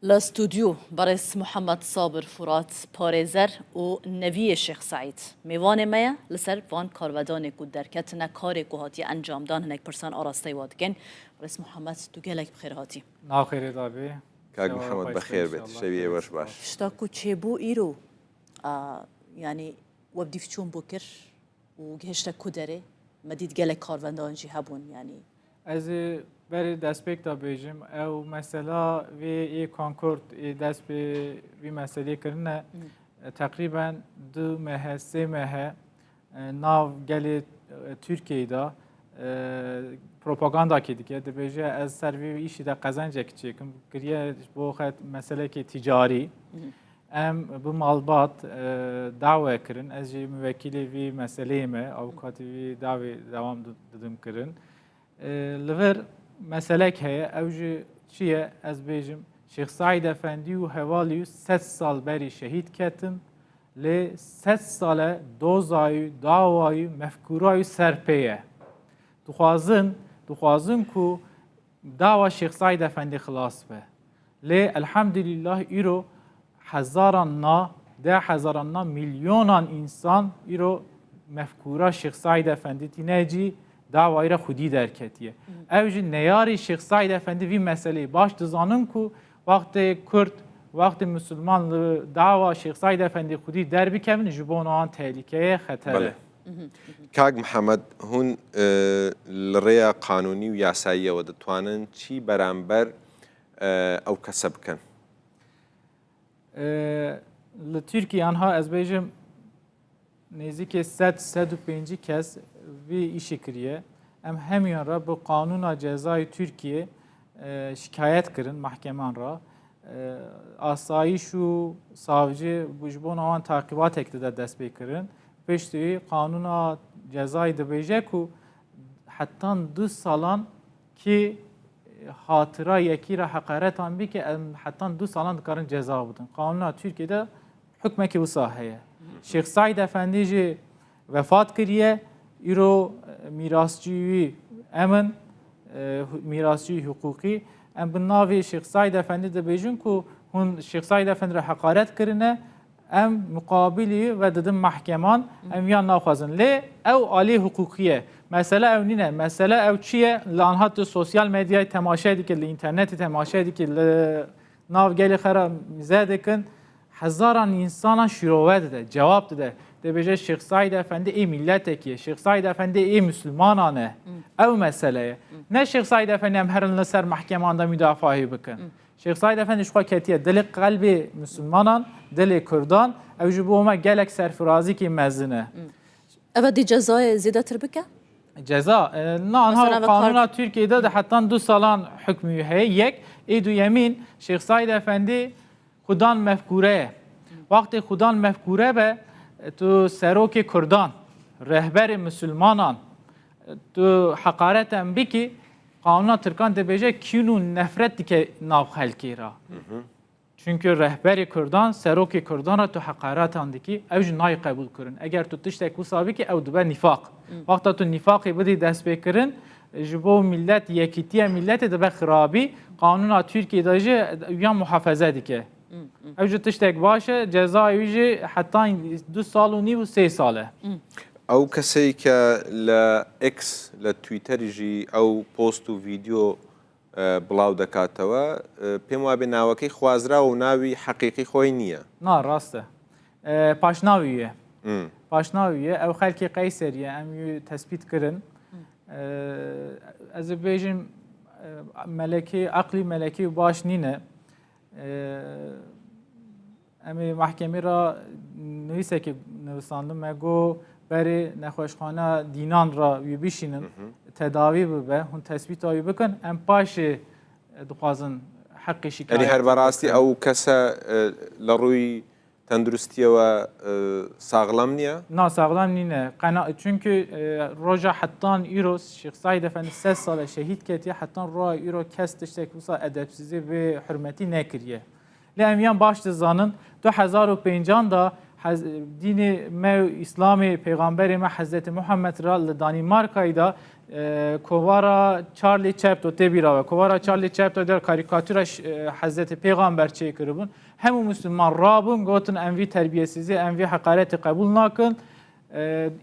لاستوديو برئيس محمد صابر فرات باريزر و نوی شیخ سعید میوان میا لسر وان کارودان کو درکتنا کاری کو هاتی انجام دان هنک پرسان آراسته وادگن برئیس محمد تو گلک بخیر هاتی ناخیر دابی كاك محمد بخير بيت شبيه وش باش اشتاكو تشيبو ايرو يعني وبدي فتشون بكر وجهشتا كودري مديد گلک کاروندان جی هبون يعني از بری دست بیک تا بیجم او مثلا وی کنکورد دست به وی مسئله کرنه تقریبا 2 ماه 3 ماه ناو گلی ترکیه دا پروپاگاندا کردی که دبیجه از سروی ایشی دا قزنجه کچی کم کریه بو خد مسئله که تجاری ام bu malbat dava kirin ez jî müvekkilê vî meseleyê me avukatî vî davê devam didim kirin li vir meselek heye ew jî çi ye ez bêjim Şeyh Saîd Efendî û hevalî 100 sal berî şehîd ketin lê 100 sale dozayî davayî mefkûrayî serpê ye dixwazin ku dava Şeyh Saîd Efendî xilas be lê elhamdülillah îro هزاران نا 10,000 نا میلیونان انسان ایرو مفکورا شیخ سعید افندی تینجی دعوای را خودی درکتیه. اوجی نیاری شیخ سعید افندی وی مسئله باش دزانم کو وقت کرد وقت مسلمان دعوا شیخ سعید افندی خودی در بکمن جبون آن تهلیکه خطره. كاك محمد هون الريا قانوني وياساية ودتوانن چي برامبر او كسب كن لترکیه آنها از بیجم نزدیک 105 کس وی işi کریه ام همیان را به قانون جزای ترکیه şikayet kirin mahkemen ra asayiş و savcı bujbon avan takibat ekte dest bekirin peşti kanuna cezayı da beje ku hatta 2 salan ki hatıra yekira hakaret an bir ki hatta 2 salan karın ceza budun. Kanuna Türkiye'de hükmeki bu sahaya. Şeyh Saîd Efendici vefat kiriye iro mirasçıyı emin mirasçı hukuki em binnavi Şeyh Saîd Efendi de bejun ku hun Şeyh Saîd Efendi hakaret kirine em mukabili ve dedim mahkeman em yan naxwazin le ev ali hukukiye mesela ev nine mesela ev çiye lanhat sosyal medyayı temaşa edike interneti temaşa edike nav geli xara mizadekin hezaran insana şirovet de cevap de beje Şeyh Saîd Efendi ey milleteki Şeyh Saîd Efendi ey müslümanane ev meseleye ne Şeyh Saîd Efendi em herin ser mahkemanda müdafaa bikin Şeyh Saîd Efendi şu ketiye dili kalbi müslümanan dili Kurdan ev ji bo me gelek serfirazi ki mezine اما دي جزاء زيادة تربكة؟ ceza na kanuna Türkiye'de de hatta 2 salan hükmü heye yek edu yemin Şeyh Saîd Efendi Kudan mefkure vakti Kudan mefkure be tu seroki Kurdan rehber Müslümanan tu hakareten biki kanuna Türkan de beje kinu nefret dike nav halkira çünkü rehberi Kurdan seroki Kurdan tu hakareten diki evj nay kabul kırın eğer tu tiştek usabi ki ev dube nifak vakti tu nifakı bidi dest bekirin jibo millet yekitiye millet de be xirabi kanuna Türkiye'de je yan muhafaza dike evj tiştek başı ceza evji hatta 2 sal و نیم و 3 ساله او كسي لا اكس لا تويتر جي او بوست وفيديو بلاو دكاتوا پێم وابێ ناوەکەی خوازرا و ناوی حەقیقی خۆی نییە نا ڕاستە پاشناویە پاشناویە ئەو خەلکی قەیسەریە ئەم تەسبیت کردن ئەز بێژم مەلەکی عەقلی مەلەکی و باش نینە ئەمێ محکەمی را نویسێکی نویساندم مەگۆ بەرێ نەخۆشخانە دینان را وی بیشینن تداوی ببه هون تثبیت آیی بکن ام پاش دخوازن حقی شکایت یعنی هەر بەڕاستی ئەو کەسە لە ڕووی تەندروستیەوە ساغڵام نییە؟ نا ساغڵام نینە چونکە ڕۆژە حتان ئیرۆ شیخ سعید ئەفەندی 3 ساڵە شەهید کردیە حتان ڕۆژە ئیرۆ کەس تشتێک وسا ئەدەبسیزی بێ حرمەتی نەکردیە لێ ئەمیان باش دەزانن 2005 دا دین ما اسلام پیغمبر ما حضرت محمد را لدانمارکای دا کوارا چارلی چپتو تبیرا و کوارا چارلی چپتو در کاریکاتورش حضرت پیغمبر چه کربون همو مسلمان رابون گوتن انوی تربیتسیزی انوی حقارت قبول نکن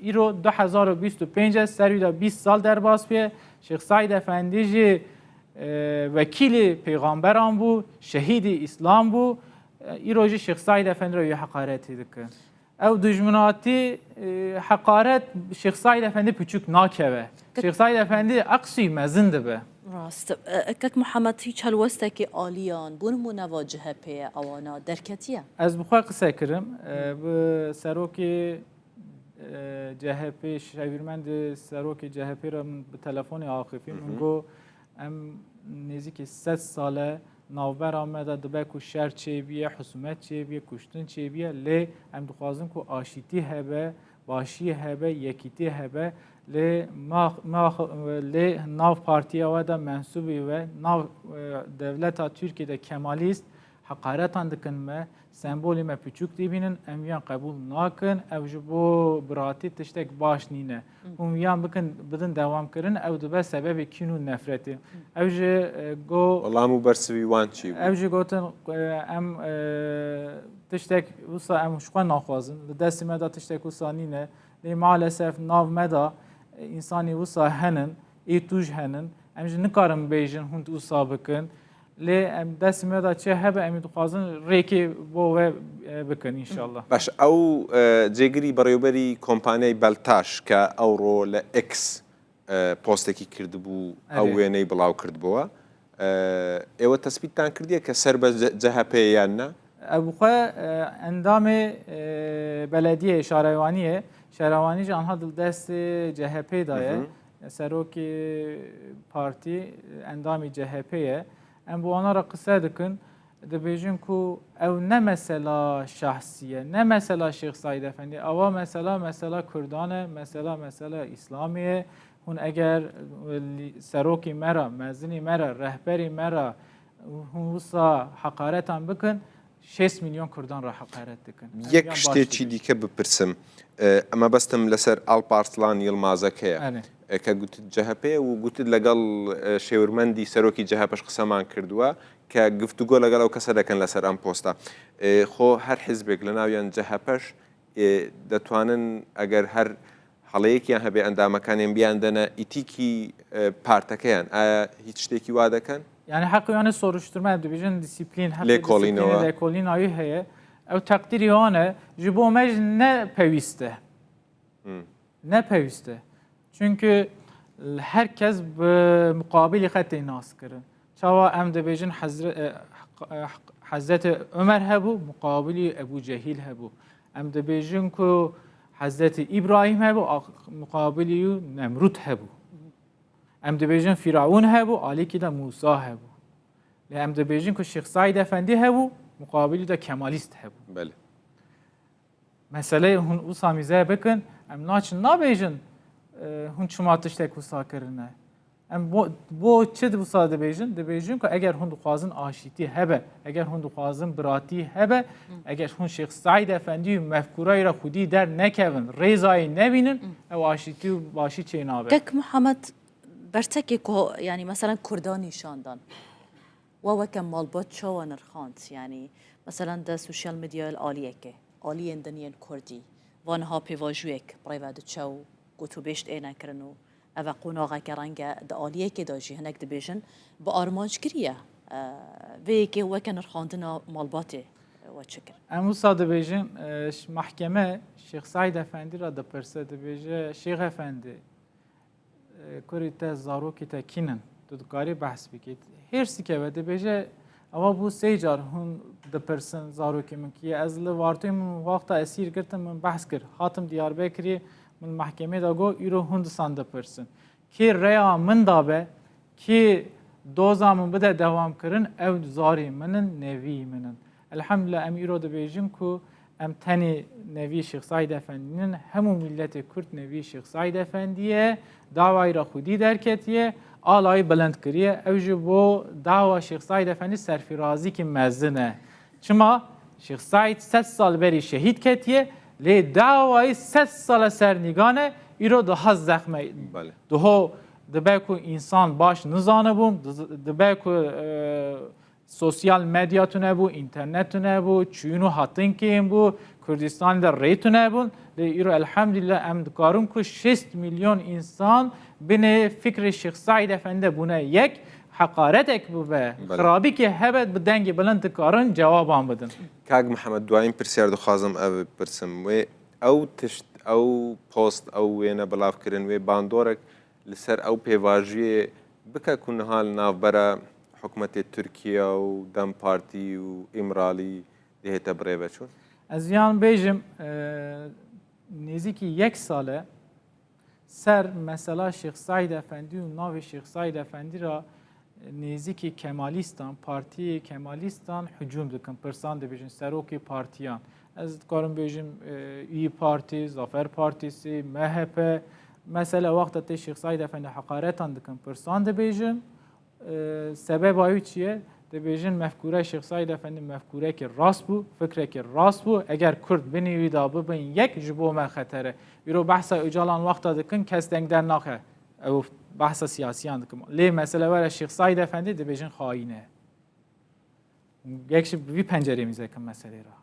ایرو 2025 سروی دا 20 سال در باز پیه شیخ سعید افندی جی وکیل پیغمبران بو شهید اسلام بو ایرو جی شیخ سعید افندی رو یه حقارتی دکن او دجمناتی حقارت شیخ سعید افندی پچوک ناکوه شیخ سعید افندی اقصی مزنده به راست کک محمد هیچ هلوسته که آلیان بون منواجهه پی اوانا درکتیه از بخواه قصه کرم به سروک جهپی شاورمند سروک جهپی را به تلفن عاقفی من گو ام نزدیک 100 ساله نوبر آمده دبه کو شر چه بیه حسومت چه بیه کشتن چه بیه لی ام دخوازم کو آشیتی هبه باشی هبه یکیتی هبه لی ناو پارتی آوده منصوبی و ناو دولت ترکیه ده کمالیست حقارتان دکن ما سمبولی ما پیچوک دیبینن امیان قبول ناکن او جبو براتی تشتک باش نینه امیان بکن بدن دوام کرن او دبه سبب کینو نفرتی او جه گو والله مو برسوی وان چی او جه گوتن ام تشتک وصا ام شقا ناخوازن دستی مدا تشتک وصا نینه لی مالسف ناو مدا انسانی وصا هنن ای توش هنن ام جه نکارم بیجن هند وصا بکن لی دست میاد چه هبه امید خوازن ریکی بو بکن انشالله باش او جگری برایوبری کمپانی بلتاش که او رو لإکس پوستکی کرد بو او وینی بلاو کرد بوا ایوه تثبیت تان کردیه که سر به جهپه یا نه ابو خواه اندام بلدیه شهروانیه شهروانی جانها دل دست جهپه دایه سروک پارتی اندام جهپه ام بو آنها را قصه دکن دبیجن کو او نه مثلا شخصیه نه مثلا شیخ سعید افندی اوا مثلا کردانه مثلا اسلامیه هون اگر سروکی مرا مزنی مرا رهبری مرا هون وصا حقارتان بکن 6 میلیون کردان را حقارت دکن یک شتێکی دیکە بپرسم ئەمە بەستم لەسەر ئاڵپارتڵان یڵمازەکەیە کە گوتت جەهەپەیە و گوتت لەگەڵ شێورمەندی سەرۆکی جەهەپەش قسەمان کردووە کە گفتوگۆ لەگەڵ ئەو کەسە دەکەن لەسەر ئەم پۆستە خۆ هەر حیزبێک لە ناویان جەهەپەش دەتوانن ئەگەر هەر هەڵەیەکیان هەبێ ئەندامەکانیان بیان دەنە ئیتیکی پارتەکەیان ئایا هیچ شتێکی وا دەکەن yani hakkı soruşturma dibijin disiplin hakkı lekolin ayı heye ev takdiri ona jibomej ne peviste ne peviste çünkü herkes mukabili xete nas kirin çava em dibijin Hazreti Ömer hebu mukabili Ebu Cehil hebu em dibijin ku Hazreti İbrahim hebu mukabili Nemrut hebu ام دبیجن فرعون هبو علی کی دا موسی هبو لی ام دبیجن که شیخ سعید افندی هبو مقابلی دا کمالیست هبو بله مسئله هون او سامیزه بکن ام ناچن نبیجن هون چما تشتک وسا کرنه ام بو چه وسا دبیجن که اگر هون دخوازن آشیتی هبه اگر هون دخوازن براتی هبه اگر هون شیخ سعید افندی مفکورای را خودی در نکون ریزای نبینن او آشیتی باشی چه نابه کک محمد برتکی که یعنی مثلا کردانی شاندن و وکم مالبات شو نرخاند یعنی مثلا در سوشیال مدیا العالیه که عالی اندنیل کردی وانها پیواجویک برای ود چو گوتو بیشت اینا کرنو او قناغه کرنگ د عالیه که داجی هنگ دبیجن با آرمانج کریه وی که وکن نرخاندنا مالباته و چکر امو ساده بیجن محکمه شیخ سعید افندی را دپرسه دبیجه شیخ افندی کاری تا زاروکی تا کینن دادگاری بحث بکید هرسی که بده بیجه اما بو سیجار هون دپرسن زاروکی من که از لوارتوی من وقتا اسیر گرتم من بحث کرد خاتم دیار بکری من محکمه دا گو ایرو هندستان دپرسن که ریا من دابه که دوزا من بده دوام کرن او زاری منن نوی منن الحمدلله ام ایرو دا بیجن که ام تنی نوی شیخ سعید افندیین همو ملت کرد نوی شیخ سعید افندیه دعوای را خودی درکتیه آلای بلند کریه اوجه بو دعوا شیخ سعید افندی سرفرازی که مزنه چما شیخ سعید 100 سال بری شهید کتیه لی دعوای 100 سال سرنیگانه ایرو ده زخمه بله. ده دبه کو انسان باش نزانه بوم دبه کو سوسیال مدیا تونه بو اینترنت تونه بو چونو هاتین کیم بو کردستان در ری تونه بون ایرو الحمدلله ام دکارم کو 6 میلیون انسان بین فکر شیخ سعید افنده بونه یک حقارت اک بو به خرابی که هبت به دنگ بلند کارن جوابان بدن کاگ محمد دوایین پرسیار دخوازم او پرسم و او تشت او پوست او وینا بلاف کرن و باندورک لسر او پیواژی بکا کن حال ناف برا حکومت ترکیه و دم پارتی و امرالی ده تبره بچون از یان بیجم نزدیکی یک ساله سر مثلا شیخ سعید افندی و ناو شیخ سعید افندی را نزدیکی کمالیستان پارتی کمالیستان هجوم دکن پرسان دبیجن سروکی پارتیان از کارم بیجم ای پارتی زافر پارتیسی مهپ مثلا وقت تی شیخ سعید افندی حقارتان دکن پرسان دبیجن سبب آیو چیه دبیجن مفکوره شیخ سعید افندی مفکوره که راست بو فکره که راست بو اگر کرد بنوی دا ببین یک جبو ما خطره یرو بحث اجالان وقت دکن کس دنگ در ناخه او بحث سیاسیان دکن لی مسئله وره شیخ سعید افندی دبیجن خاینه یکش بی پنجره میزه کن مسئله را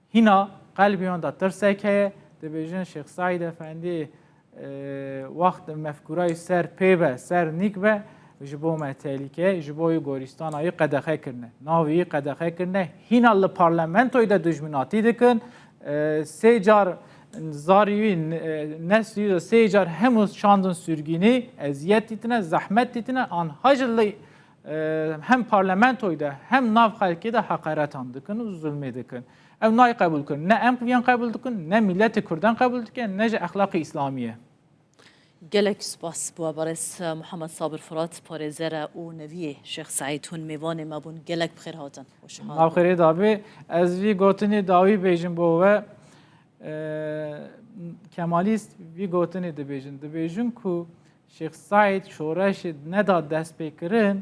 هینا قلبیان دا ترسه که دبیجن شیخ سعید افندی وقت مفکورای سر پیبه سر نیکبه جبو ما تهلیکه جبوی گورستان ای قدخه کرنه ناوی قدخه کرنه هینا لپارلمنتوی دا دجمناتی دکن سه جار زاریوی نسلی سه جار هموز شاندن سرگینی ازیت دیتنه زحمت دیتنه آنها جلی هم پارلمنتوی دا هم ناو خلکی دا حقارتان دکن و ظلمه دکن او نای قبول کن نه ام قویان قبول دکن نه ملت کردان قبول دکن نه جه اخلاق اسلامیه گلک سپاس بو برس محمد صابر فرات پارێزەرە و نەویێ شێخ سعید هون میوانێ مەبوون gelek بخێر هاتن ناوخێری دابێ ez vî gotinê dawî bêjin bo we kemalîst vî gotinê dibêjin dibêjin ku Şêx Saîd şoreşê neda destpêkirin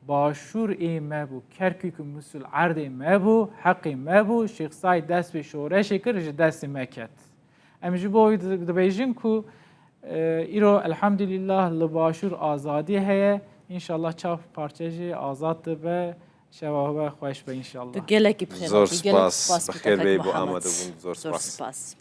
başûrê me bû Kerkûk û Musul erdê me bû heqê me bû Şêx Saîd dest pê şoreşê kir ji destê me ket em ji bo wî dibêjin ku ایرو الحمدلله لباشور آزادی هست انشالله چاپ پارچه جی آزاد به شبابه خوش به انشالله گلکی بخیر زور سپاس بخیر بی بو آمده بون زور سپاس